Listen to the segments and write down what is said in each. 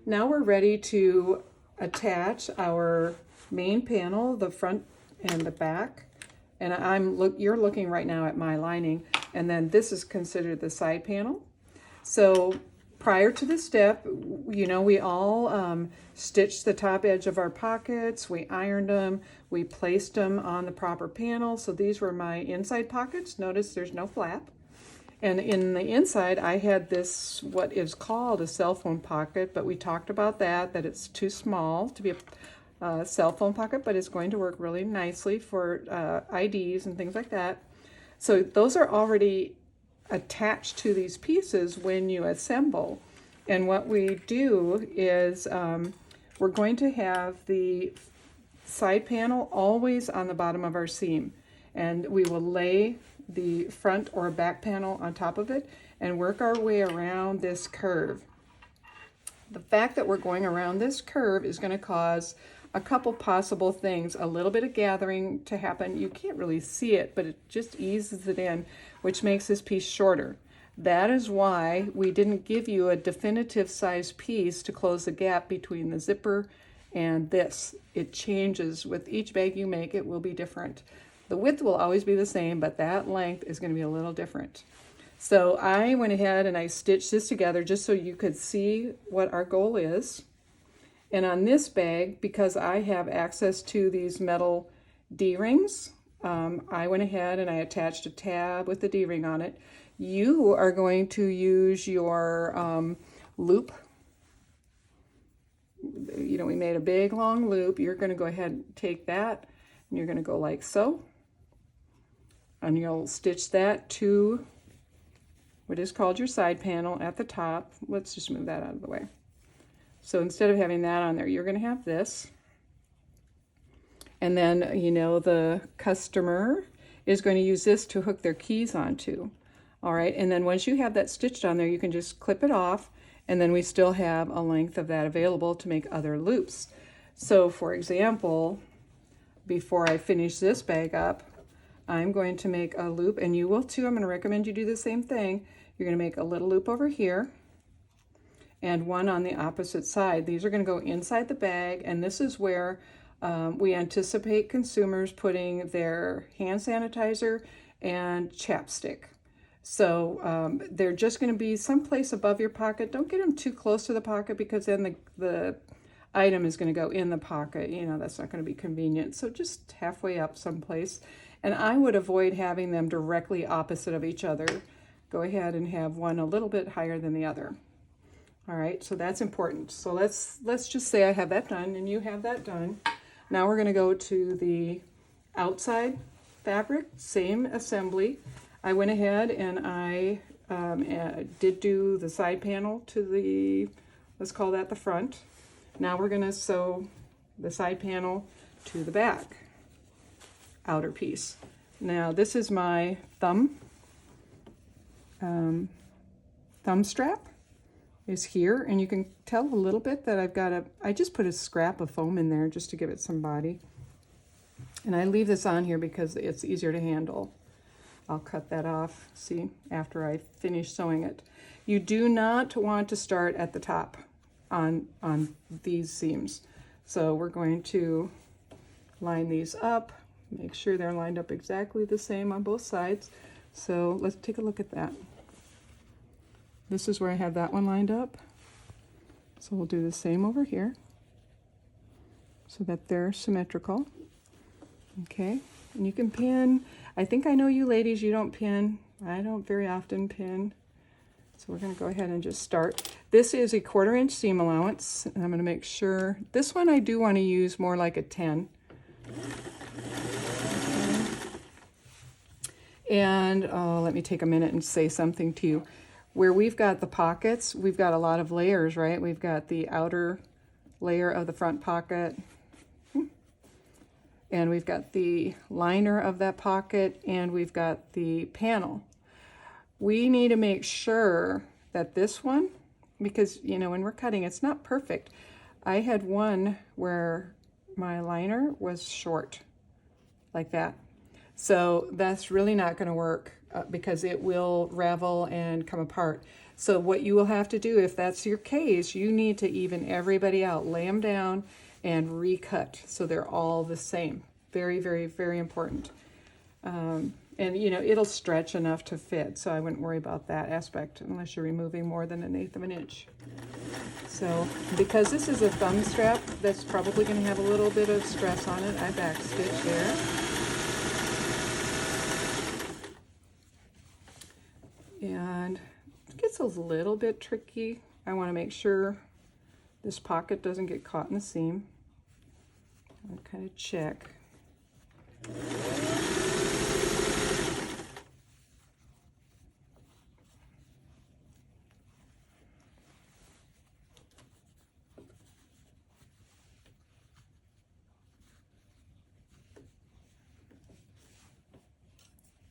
Now we're ready to attach our main panel, the front and the back. And you're looking right now at my lining, and then this is considered the side panel. So prior to this step, you know, we all stitched the top edge of our pockets, we ironed them, we placed them on the proper panel. So these were my inside pockets. Notice there's no flap. And in the inside, I had this, what is called a cell phone pocket, but we talked about that it's too small to be a cell phone pocket, but it's going to work really nicely for IDs and things like that. So those are already attached to these pieces when you assemble. And what we do is we're going to have the side panel always on the bottom of our seam, and we will lay the front or back panel on top of it and work our way around this curve. The fact that we're going around this curve is going to cause a couple possible things. A little bit of gathering to happen. You can't really see it, but it just eases it in, which makes this piece shorter. That is why we didn't give you a definitive size piece to close the gap between the zipper and this. It changes with each bag you make. It will be different. The width will always be the same, but that length is going to be a little different. So I went ahead and I stitched this together just so you could see what our goal is. And on this bag, because I have access to these metal D-rings, I went ahead and I attached a tab with the D-ring on it. You are going to use your loop. You know, we made a big long loop. You're going to go ahead and take that and you're going to go like so. And you'll stitch that to what is called your side panel at the top. Let's just move that out of the way. So instead of having that on there, you're going to have this. And then, you know, the customer is going to use this to hook their keys onto. All right, and then once you have that stitched on there, you can just clip it off, and then we still have a length of that available to make other loops. So for example, before I finish this bag up, I'm going to make a loop, and you will too. I'm going to recommend you do the same thing. You're going to make a little loop over here and one on the opposite side. These are going to go inside the bag, and this is where we anticipate consumers putting their hand sanitizer and chapstick. So they're just going to be someplace above your pocket. Don't get them too close to the pocket, because then the item is going to go in the pocket. You know, that's not going to be convenient. So just halfway up someplace. And I would avoid having them directly opposite of each other. Go ahead and have one a little bit higher than the other. All right, so that's important. So let's just say I have that done and you have that done. Now we're going to go to the outside fabric, same assembly. I went ahead and I did do the side panel to the, let's call that the front. Now we're going to sew the side panel to the back outer piece. Now this is my thumb strap is here, and you can tell a little bit that I just put a scrap of foam in there just to give it some body. And I leave this on here because it's easier to handle. I'll cut that off, see, after I finish sewing it. You do not want to start at the top on these seams. So we're going to line these up, make sure they're lined up exactly the same on both sides. So let's take a look at that. This is where I have that one lined up. So we'll do the same over here so that they're symmetrical. Okay, and you can pin. I think I know you ladies, you don't pin. I don't very often pin. So we're going to go ahead and just start. This is a 1/4 inch seam allowance, and I'm going to make sure. This one I do want to use more like a 10. And let me take a minute and say something to you. Where we've got the pockets, we've got a lot of layers, right? We've got the outer layer of the front pocket, and we've got the liner of that pocket, and we've got the panel. We need to make sure that this one, because, you know, when we're cutting, it's not perfect. I had one where my liner was short, like that. So that's really not going to work because it will ravel and come apart. So what you will have to do, if that's your case, you need to even everybody out, lay them down and recut so they're all the same. Very, very, very important. And you know, it'll stretch enough to fit, so I wouldn't worry about that aspect unless you're removing more than 1/8 of an inch. So because this is a thumb strap, that's probably going to have a little bit of stress on it. I backstitch there. And it gets a little bit tricky. I want to make sure this pocket doesn't get caught in the seam. I'll kind of check.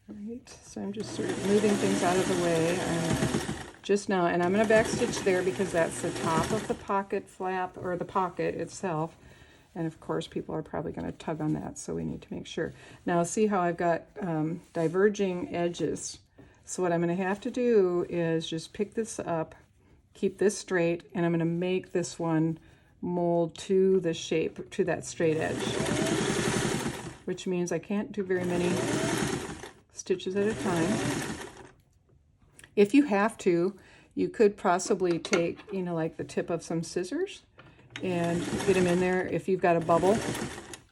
Right, so I'm just sort of moving things out of the way just now, and I'm going to backstitch there because that's the top of the pocket flap, or the pocket itself, and of course people are probably going to tug on that, so we need to make sure. Now see how I've got diverging edges, so what I'm going to have to do is just pick this up, keep this straight, and I'm going to make this one mold to the shape, to that straight edge, which means I can't do very many stitches at a time. If you have to, you could possibly take, you know, like the tip of some scissors and get them in there if you've got a bubble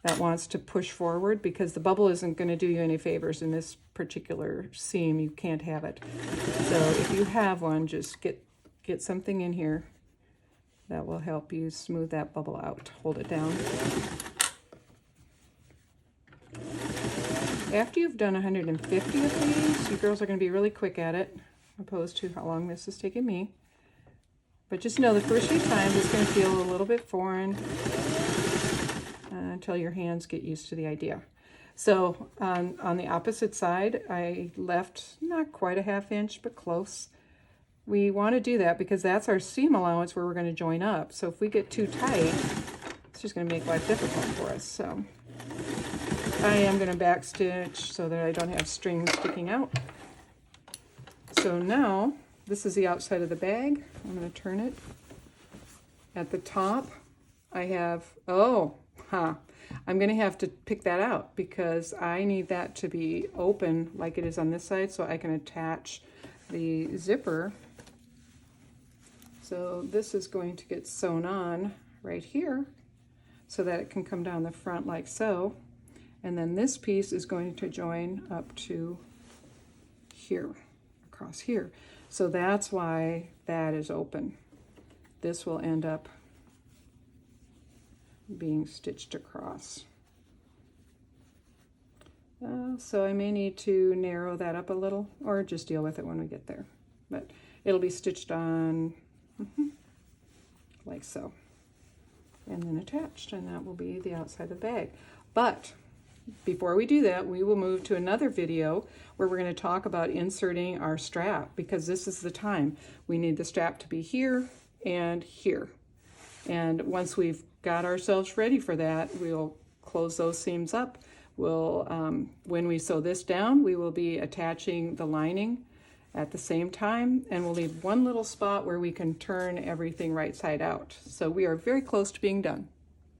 that wants to push forward, because the bubble isn't going to do you any favors in this particular seam. You can't have it. So if you have one, just get something in here that will help you smooth that bubble out. Hold it down. After you've done 150 of these, you girls are going to be really quick at it, opposed to how long this has taken me. But just know the first few times it's going to feel a little bit foreign until your hands get used to the idea. So on the opposite side, I left not quite a 1/2 inch, but close. We want to do that because that's our seam allowance where we're going to join up. So if we get too tight, it's just going to make life difficult for us. So I am going to backstitch so that I don't have strings sticking out. So now, this is the outside of the bag. I'm going to turn it. At the top, I have, I'm going to have to pick that out because I need that to be open like it is on this side so I can attach the zipper. So this is going to get sewn on right here so that it can come down the front like so. And then this piece is going to join up to here, across here. So that's why that is open. This will end up being stitched across. So I may need to narrow that up a little, or just deal with it when we get there. But it'll be stitched on like so, and then attached, and that will be the outside of the bag. But before we do that, we will move to another video where we're going to talk about inserting our strap, because this is the time. We need the strap to be here and here. And once we've got ourselves ready for that, we'll close those seams up. We'll, when we sew this down, we will be attaching the lining at the same time, and we'll leave one little spot where we can turn everything right side out. So we are very close to being done.